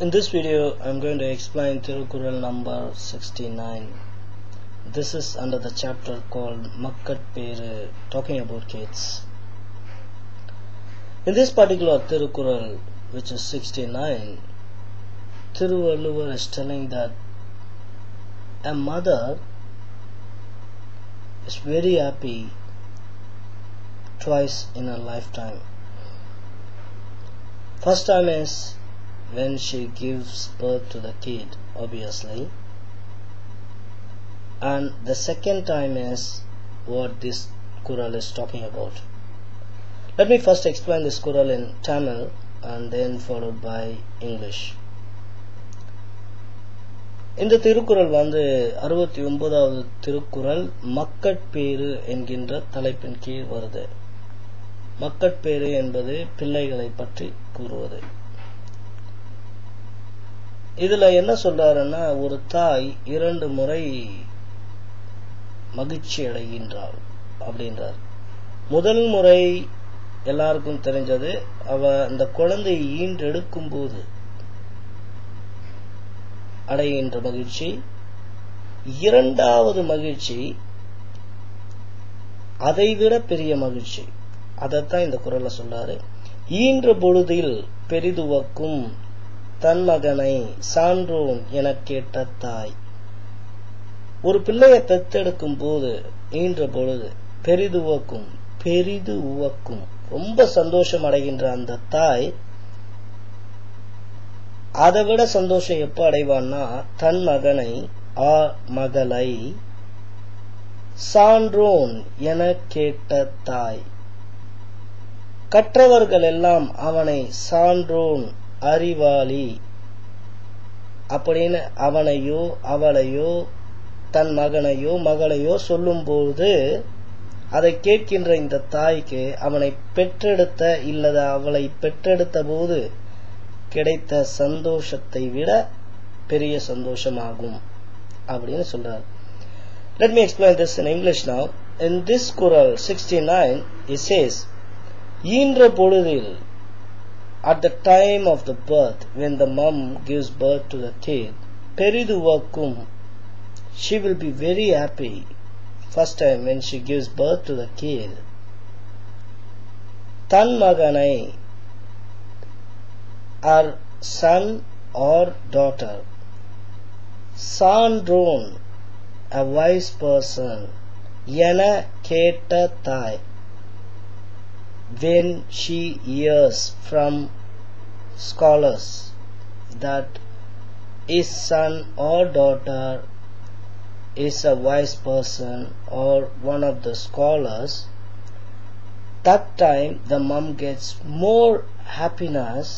In this video, I am going to explain Tirukkural number 69. This is under the chapter called Makkat Peru, talking about kids. In this particular Tirukkural, which is 69, Thiruvalluvar is telling that a mother is very happy twice in her lifetime. First time is when she gives birth to the kid, obviously, and the second time is what this Kural is talking about. Let me first explain this Kural in Tamil and then followed by English. இந்த திருக்குறள் 69வது திருக்குறள் மக்கட்பேறு என்கின்ற தலைப்பின் கீழ் வருது. மக்கட்பேறு என்பது பிள்ளைகளை பற்றி கூறுவது. இதுல என்ன சொல்றாருன்னா, ஒரு தாய் 2 முறை மகிழ்ச்சி அடைகின்றாள் அப்படின்றார். முதல் முறை எல்லாருக்கும் தெரிஞ்சது, அவ அந்த குழந்தையை ஈன்றெடுக்கும் போது அடைகின்ற மகிழ்ச்சி. இரண்டாவது மகிழ்ச்சி அதைவிட பெரிய மகிழ்ச்சி. அதைத்தான் இந்த குறள்ல சொல்றாரு. ஈன்ற பொழுதில் பெரிதுவக்கும் தன் மகனை சான்றோன் என கேட்ட தாய். ஒரு பிள்ளையை பெத்தெடுக்கும் போது, ஈன்ற பொழுது பெரிது உவக்கும் ரொம்ப சந்தோஷம் அடைகின்ற அந்த தாய், அதை விட சந்தோஷம் எப்ப அடைவான்னா, தன் மகனை மகளை சான்றோன் என கேட்ட தாய். கற்றவர்கள் எல்லாம் அவனை சான்றோன், அறிவாளி அப்படின்னு அவனையோ அவளையோ தன் மகனையோ மகளையோ சொல்லும்போது, அதை கேட்கின்ற இந்த தாய்க்கு அவனை பெற்றெடுத்த இல்லது அவளை பெற்றெடுத்த போது கிடைத்த சந்தோஷத்தை விட பெரிய சந்தோஷமாகும் அப்படின்னு சொல்றார். Let me explain this in English now. In this Kural 69, it says, ஈன்ற பொழுதில், at the time of the birth, when the mom gives birth to the kid, பெரிதுவக்கும், she will be very happy first time when she gives birth to the kid. தன் மகனை, her son or daughter, சான்றோன், a wise person, என கேட்ட தாய், when she hears from scholars that his son or daughter is a wise person or one of the scholars, that time the mom gets more happiness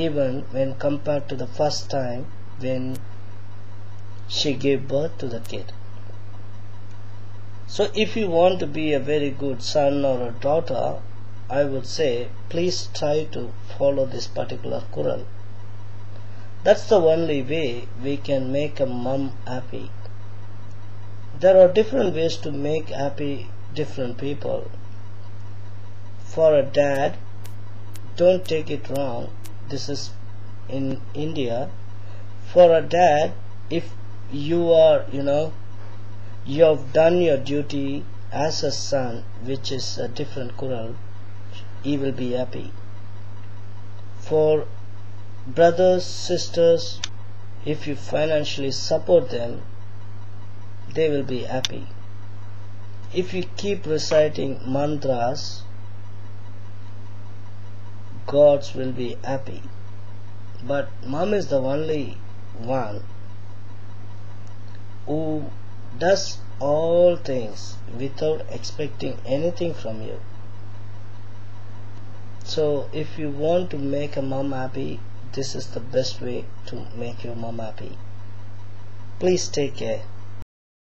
even when compared to the first time when she gave birth to the kid. So if you want to be a very good son or a daughter, I would say please try to follow this particular Kural. That's the only way we can make a mom happy. There are different ways to make happy different people. For a dad, don't take it wrong, this is in India. For a dad, if you are, you have done your duty as a son, which is a different Kural, he will be happy. For brothers, sisters, if you financially support them, they will be happy. If you keep reciting mantras, gods will be happy. But mom is the only one who does all things without expecting anything from you. So if you want to make a mom happy, this is the best way to make your mom happy. Please take care.